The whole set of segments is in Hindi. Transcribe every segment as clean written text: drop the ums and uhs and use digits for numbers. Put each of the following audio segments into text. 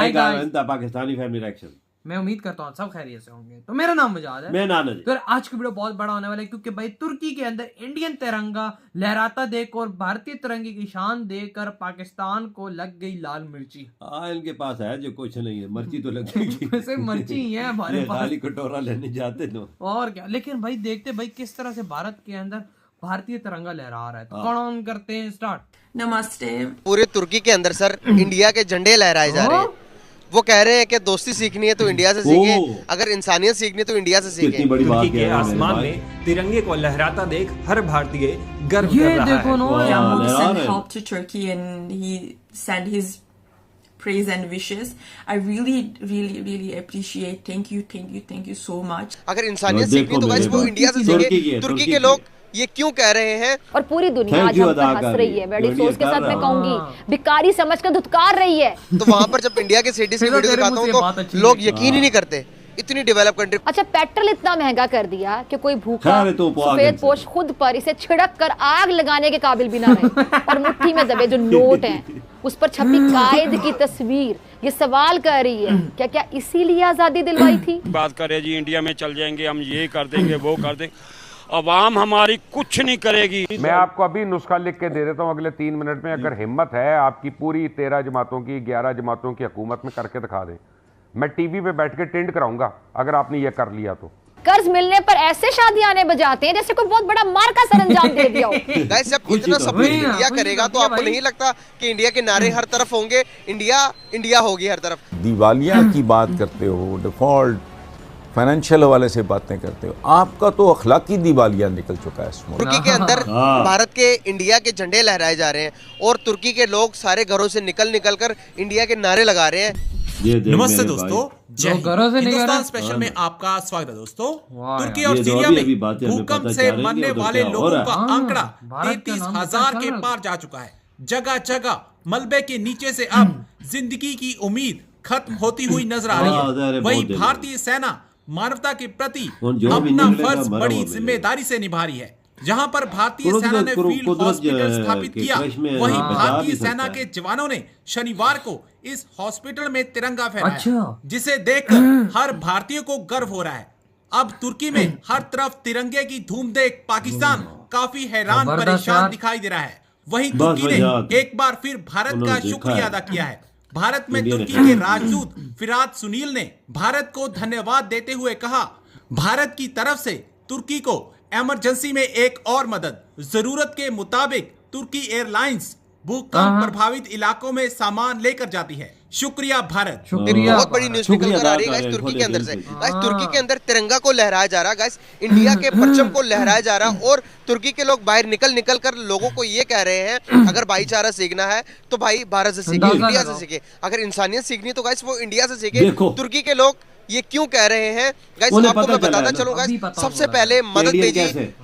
Pakistani family reaction. मैं उम्मीद करता हूँ सब खैरियत से होंगे। तो मेरा नाम मुजाद है, मैं नाना जी। तो आज की वीडियो बहुत बड़ा होने वाला है क्योंकि भाई तुर्की के अंदर इंडियन तिरंगा लहराता देख और भारतीय तिरंगे की शान देकर पाकिस्तान को लग गई लाल मिर्ची। इनके पास है जो कुछ नहीं है, मिर्ची तो लगेगी। वैसे मिर्ची ही है हमारे पास, खाली कटोरा लेने जाते तो और क्या। लेकिन भाई देखते भाई किस तरह से भारत के अंदर भारतीय तिरंगा लहरा रहा है। तो कौन करते हैं स्टार्ट। नमस्ते। पूरे तुर्की के अंदर सर इंडिया के झंडे लहराए जा रहे हैं। वो कह रहे हैं कि दोस्ती सीखनी है तो इंडिया से सीखे, अगर इंसानियत सीखनी है तो इंडिया से सीखे। तुर्की के आसमान में तिरंगे को लहराता देख हर भारतीय गर्व कर रहा देखो है। Help to Turkey and he sent his praise and wishes. I really appreciate. Thank you so much. अगर इंसानियत सीखनी है तो गाइस वो इंडिया से सीखे। तुर्की के लोग ये क्यों कह रहे हैं? और पूरी दुनिया आज हम पर हंस रही है, बड़ी सोच के साथ मैं कहूंगी, भिखारी समझकर धुतकार रही है। तो वहाँ पर जब इंडिया के सिटीज की वीडियो दिखाता हूँ तो लोग यकीन ही नहीं करते, इतनी डेवलप कंट्री। अच्छा, पेट्रोल इतना महंगा कर दिया कि कोई भूखा सफेद पोश खुद पर इसे छिड़क कर आग लगाने के काबिल भी ना रहे। और मुट्ठी में दबे जो नोट हैं उस पर छपी कायद की तस्वीर ये सवाल कर रही है, क्या क्या इसीलिए आजादी दिलवाई थी? बात करे जी इंडिया में चल जाएंगे, हम ये कर देंगे वो कर देंगे, अवाम हमारी कुछ नहीं करेगी। मैं आपको अभी नुस्खा लिख के दे देता हूँ, अगले 3 मिनट में अगर हिम्मत है आपकी पूरी 13 जमातों की 11 जमातों की हुकूमत में करके दिखा दें, मैं टीवी पे बैठ के टेंड कराऊंगा अगर आपने ये कर लिया तो। कर्ज मिलने पर ऐसे शादियाने बजाते हैं जैसे कोई बहुत बड़ा मार का सरंजाम दे दिया हो। गाइस जब इतना सब कुछ इंडिया करेगा तो आपको नहीं लगता कि इंडिया के नारे हर तरफ होंगे, इंडिया होगी हर तरफ। दिवालिया की बात करते हो, डिफॉल्ट फाइनेंशियल हवाले से बातें करते हो, आपका तो अखलाकी दिवालिया निकल चुका है। तुर्की के अंदर भारत के इंडिया के झंडे लहराए जा रहे हैं और तुर्की के लोग सारे घरों से निकल कर इंडिया के नारे लगा रहे हैं। नमस्ते दोस्तों, जय हिंदुस्तान स्पेशल में आपका स्वागत है दोस्तों। तुर्की और सीरिया में भूकंप से मरने वाले लोगों का आंकड़ा 33,000 के पार जा चुका है। जगह जगह मलबे के नीचे से अब जिंदगी की उम्मीद खत्म होती हुई नजर आ रही है। वही भारतीय सेना मानवता के प्रति अपना फर्ज बड़ी जिम्मेदारी से निभा रही है। जहां पर भारतीय सेना ने फील्ड हॉस्पिटल स्थापित किया, वहीं भारतीय सेना के जवानों ने शनिवार को इस हॉस्पिटल में तिरंगा फहराया, जिसे देखकर हर भारतीय को गर्व हो रहा है। अब तुर्की में हर तरफ तिरंगे की धूम देख पाकिस्तान काफी हैरान परेशान दिखाई दे रहा है। वहीं तुर्की ने एक बार फिर भारत का शुक्रिया अदा किया है। भारत में तुर्की के राजदूत फिरात सुनील ने भारत को धन्यवाद देते हुए कहा, भारत की तरफ से तुर्की को इमरजेंसी में एक और मदद, जरूरत के मुताबिक तुर्की एयरलाइंस भूकंप प्रभावित इलाकों में सामान लेकर जाती है। शुक्रिया भारत। बहुत बड़ी न्यूज़ निकल कर आ रही है तुर्की के अंदर से। तुर्की के अंदर तिरंगा को लहराया जा रहा है, इंडिया के परचम को लहराया जा रहा है और तुर्की के लोग बाहर निकल कर लोगों को ये कह रहे हैं, अगर भाईचारा सीखना है तो भाई भारत से सीखे, इंडिया से सीखे। अगर इंसानियत सीखनी है तो गाइस वो इंडिया से सीखे। तुर्की के लोग ये क्यों कह रहे हैं गाइस, आपको मैं बताता चलूं गाइस। सबसे पहले मदद भेजी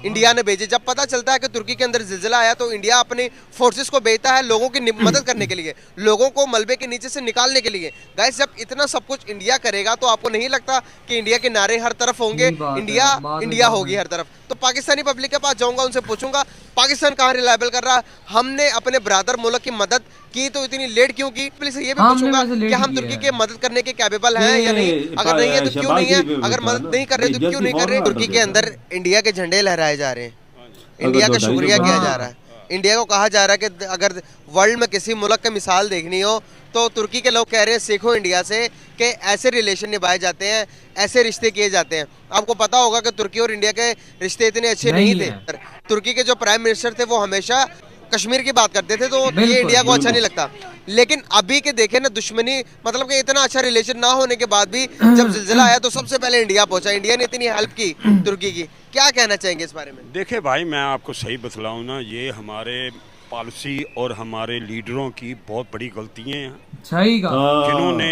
इंडिया ने भेजी। जब पता चलता है कि तुर्की के अंदर जिलजिला आया तो इंडिया अपने फोर्सेस को भेजता है लोगों की मदद करने के लिए, लोगों को मलबे के नीचे से निकालने के लिए। गाइस जब इतना सब कुछ इंडिया करेगा तो आपको नहीं लगता कि इंडिया के नारे हर तरफ होंगे, इंडिया होगी हर तरफ। तो पाकिस्तानी पब्लिक के पास जाऊंगा, उनसे पूछूंगा पाकिस्तान कहाँ रिलायबल कर रहा है, हमने अपने ब्रदर मुल्क की मदद की तो इतनी लेट क्यों की। प्लीज ये भी पूछूंगा कि हम तुर्की के मदद करने के कैपेबल हैं या नहीं, अगर नहीं है तो क्यों नहीं है, अगर मदद नहीं कर रहे तो क्यों नहीं कर रहे। तुर्की के अंदर इंडिया के झंडे लहराए जा रहे हैं, इंडिया का शुक्रिया किया जा रहा है। इंडिया को कहा जा रहा है कि अगर वर्ल्ड में किसी मुल्क की मिसाल देखनी हो तो तुर्की के लोग कह रहे हैं सीखो इंडिया से कि ऐसे रिलेशन निभाए जाते हैं, ऐसे रिश्ते किए जाते हैं। आपको पता होगा कि तुर्की और इंडिया के रिश्ते इतने अच्छे नहीं थे। तुर्की के जो प्राइम मिनिस्टर थे वो हमेशा कश्मीर की बात करते थे, तो ये इंडिया को अच्छा नहीं लगता। लेकिन अभी के देखे ना दुश्मनी, मतलब कि इतना अच्छा रिलेशन ना होने के बाद भी जब जिलजिला आया तो सबसे पहले इंडिया पहुंचा। इंडिया ने इतनी हेल्प की तुर्की की, क्या कहना चाहेंगे इस बारे में? देखिए भाई, मैं आपको सही बतलाऊं ना, ये हमारे पॉलिसी और हमारे लीडरों की बहुत बड़ी गलतियां हैं, जिन्होंने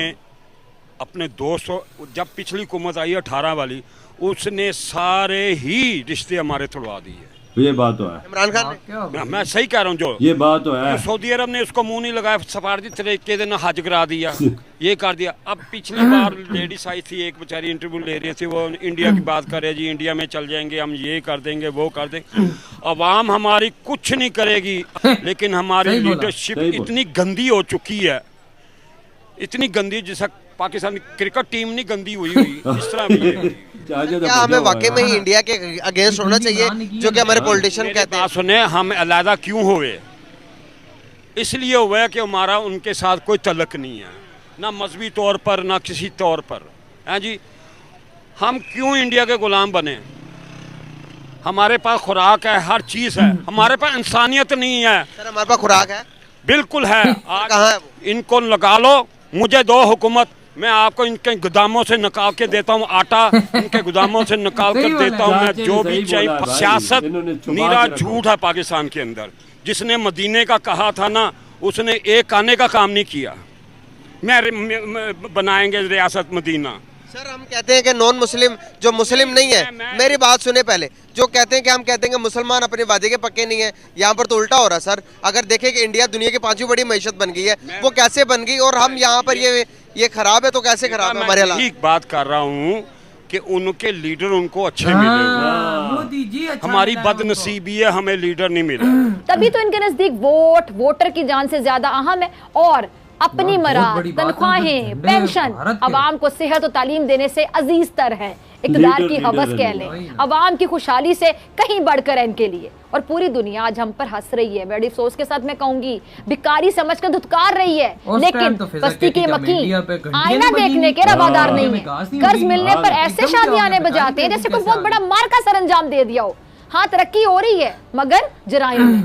अपने 200 जब पिछली हुकूमत आई 18 वाली, उसने सारे ही रिश्ते हमारे तोड़वा दिए। ये बात तो है, इमरान खान ने, मैं सही कह रहा हूँ, जो ये बात तो है। सऊदी अरब ने उसको मुंह नहीं लगाया, सफारती तरीके से हज करा दिया, ये कर दिया। अब पिछली बार लेडीज आई थी, एक बेचारी इंटरव्यू ले रही थी, वो इंडिया की बात कर रहे जी इंडिया में चल जाएंगे, हम ये कर देंगे वो कर देंगे, अवाम हमारी कुछ नहीं करेगी। लेकिन हमारी लीडरशिप इतनी गंदी हो चुकी है इतनी गंदी, जैसा पाकिस्तान क्रिकेट टीम नहीं गंदी हुई इस तरह भी है। क्या हमें वाकई में ही इंडिया के अगेंस्ट होना चाहिए जो कि हमारे पॉलिटिशियन कहते हैं? सुने, हम अलहदा क्यों हुए? इसलिए हुए कि हमारा उनके साथ कोई तल्लक नहीं है, ना मजहबी तौर पर ना किसी तौर पर, हैं जी। हम क्यों इंडिया के गुलाम बने? हमारे पास खुराक है, हर चीज़ है, हमारे पास इंसानियत नहीं है। सर हमारे पास खुराक है, बिल्कुल है। कहाँ है वो? इनको लगा लो, मुझे दो हुकूमत, मैं आपको इनके गोदामों से निकाल के देता हूँ आटा, इनके गोदामों से निकाल कर देता हूँ मैं जो भी चाहिए। सियासत नीरा झूठ है पाकिस्तान के अंदर। जिसने मदीने का कहा था ना, उसने एक आने का काम नहीं किया। मैं बनाएंगे रियासत मदीना। सर हम कहते हैं कि नॉन मुस्लिम जो मुस्लिम नहीं है, मेरी बात सुने पहले, जो कहते हैं कि हम कहते हैं कि मुसलमान अपने वादे के पक्के नहीं है, यहाँ पर तो उल्टा हो रहा है सर। अगर देखें कि इंडिया दुनिया की 5वीं बड़ी मईशत बन गई है, वो कैसे बन गई, और हम यहाँ पर ये खराब है, तो कैसे खराब है हमारे हालात? ठीक बात कर रहा हूँ कि उनके लीडर उनको अच्छे मिले, मोदी जी अच्छा हमारी बदनसीबी है, हमें लीडर नहीं मिला। तभी तो इनके नजदीक वोटर की जान से ज्यादा अहम है, और अपनी मराद, तनख्वाहें, पेंशन अवाम को सेहत और तालीम देने से अजीज तर है। इक़्तिदार की हवस कह लें, अवाम की खुशहाली से कहीं बढ़कर है इनके लिए। और पूरी दुनिया आज हम पर हंस रही है, बड़ी अफसोस के साथ मैं कहूंगी, भिखारी समझकर धुतकार रही है, लेकिन बस्ती के मकीन आईना देखने के रवादार नहीं है। कर्ज मिलने पर ऐसे शादियाने बजाते हैं जैसे कोई बहुत बड़ा मार का सरंजाम दे दिया हो। हाँ, तरक्की हो रही है, मगर जराइम में,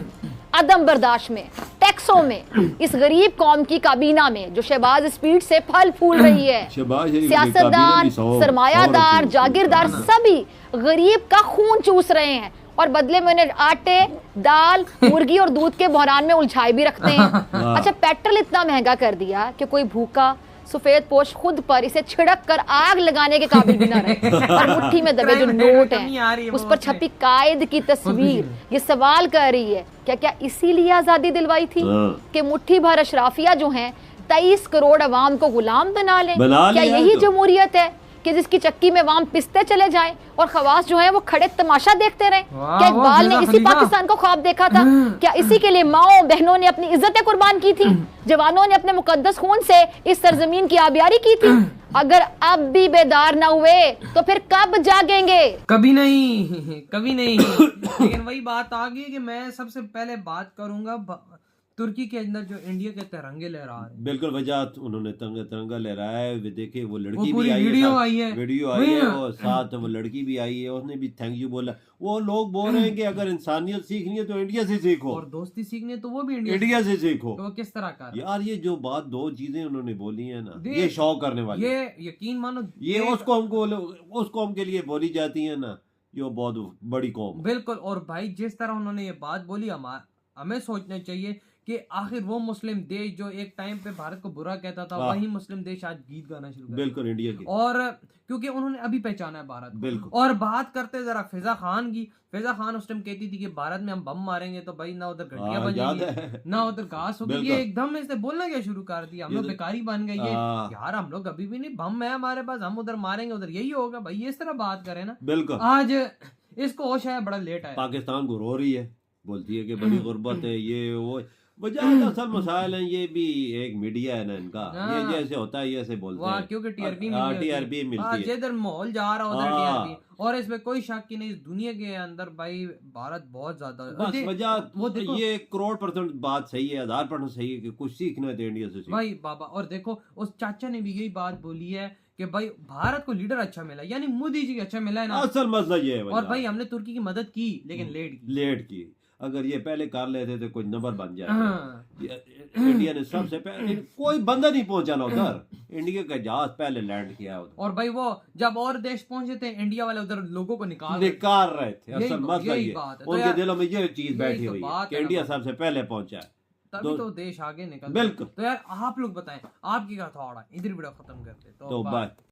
अदम बर्दाश्त में, टैक्सों में, इस गरीब कौम की काबीना में जो शहबाज स्पीड से फल फूल रही है। सियासतदान, सरमायादार, जागीरदार सभी गरीब का खून चूस रहे हैं, और बदले में उन्हें आटे, दाल, मुर्गी और दूध के बहरान में उलझाए भी रखते हैं। अच्छा, पेट्रोल इतना महंगा कर दिया कि कोई भूखा सफेद पोश खुद पर इसे छिड़क कर आग लगाने के काबिल भी ना रहे। और मुट्ठी में दबे जो नोट हैं, उस पर छपी कायद की तस्वीर ये सवाल कर रही है, क्या क्या इसीलिए आजादी दिलवाई थी कि मुट्ठी भर अशराफिया जो हैं 23 करोड़ अवाम को गुलाम बना लें? क्या यही जमहूरियत है कि जिसकी चक्की में वाम पिसते चले जाएं और खवास जो है वो खड़े तमाशा देखते रहे? क्या इकबाल ने इसी पाकिस्तान को ख्वाब देखा था? क्या इसी के लिए माओ बहनों ने अपनी इज्जतें कुर्बान की थी? जवानों ने अपने मुकद्दस खून से इस सरजमीन की आबियारी की थी? अगर अब भी बेदार न हुए तो फिर कब जागेंगे? कभी नहीं, कभी नहीं। लेकिन वही बात आ गई कि मैं सबसे पहले बात करूंगा तुर्की के अंदर जो इंडिया के तिरंगे लहरा रहे हैं। बिल्कुल वजह उन्होंने तिरंगा लहराया है। देखिए वो लड़की भी आई है, वीडियो आई है, और साथ वो लड़की भी आई है, उसने भी थैंक यू बोला। वो लोग बोल रहे हैं कि अगर इंसानियत सीखनी है तो इंडिया से सीखो, और दोस्ती सीखनी है तो वो भी इंडिया से सीखो। तो किस तरह का यार, ये जो बात दो चीजें उन्होंने बोली है ना, ये शौक करने वाली, ये यकीन मानो, ये उस कौम के लिए बोली जाती है ना, जो बहुत बड़ी कौम। बिल्कुल। और भाई जिस तरह उन्होंने ये बात बोली, हमें सोचना चाहिए कि आखिर वो मुस्लिम देश जो एक टाइम पे भारत को बुरा कहता था, वही मुस्लिम देश आज गीत गाना शुरू कर बिल्कुल इंडिया की। और क्योंकि उन्होंने अभी पहचाना है भारत को। बिल्कुल। और बात करते जरा फिजा खान की। फिजा खान उस टाइम कहती थी कि भारत में हम बम मारेंगे तो भाई ना उधर घटिया बन जाएगी, ना उधर घास होगी। ये एकदम इसने बोलना क्या शुरू कर दिया, हम लोग बेकारी बन गए। यार हम लोग अभी भी नहीं, बम है हमारे पास, हम उधर मारेंगे उधर यही होगा। भाई इस तरह बात करें ना, बिल्कुल। आज इसको होश है, बड़ा लेट है। पाकिस्तान को रो रही है, बोलती है कि बड़ी गुर्बत है, ये वो वजह असल मसाइल हैं। ये भी एक मीडिया है ना इनका, ये जैसे होता है ऐसे बोलते हैं, क्योंकि टीआरपी मिलती है, जिधर माहौल जा रहा उधर टीआरपी। और इसमें कोई शक ही नहीं, इस दुनिया के अंदर भाई भारत बहुत ज्यादा बस वजह वो ये 100% बात सही है, 1000% सही है कि कुछ सीखना है तो इंडिया से भाई बाबा। और देखो उस चाचा ने भी यही बात बोली है कि भाई भारत को लीडर अच्छा मिला, यानी मोदी जी अच्छा मिला है ना, असल मसला ये है। और भाई हमने तुर्की की मदद की, लेकिन लेट की। अगर ये पहले कर लेते तो कुछ नंबर बन जाता। इंडिया ने सबसे पहले, कोई बंदा नहीं पहुंचा ना उधर, इंडिया का जहाज पहले लैंड किया उधर। और भाई वो जब और देश पहुंचे थे, इंडिया वाले उधर लोगों को निकाल रहे थे। असल मसला ये उनके दिलों में ये चीज बैठी हुई है कि इंडिया सबसे पहले पहुंचा, तभी तो देश आगे निकल। बिल्कुल। तो यार आप लोग बताएं आपकी क्या थॉट है, इधर वीडियो खत्म करते तो बाय।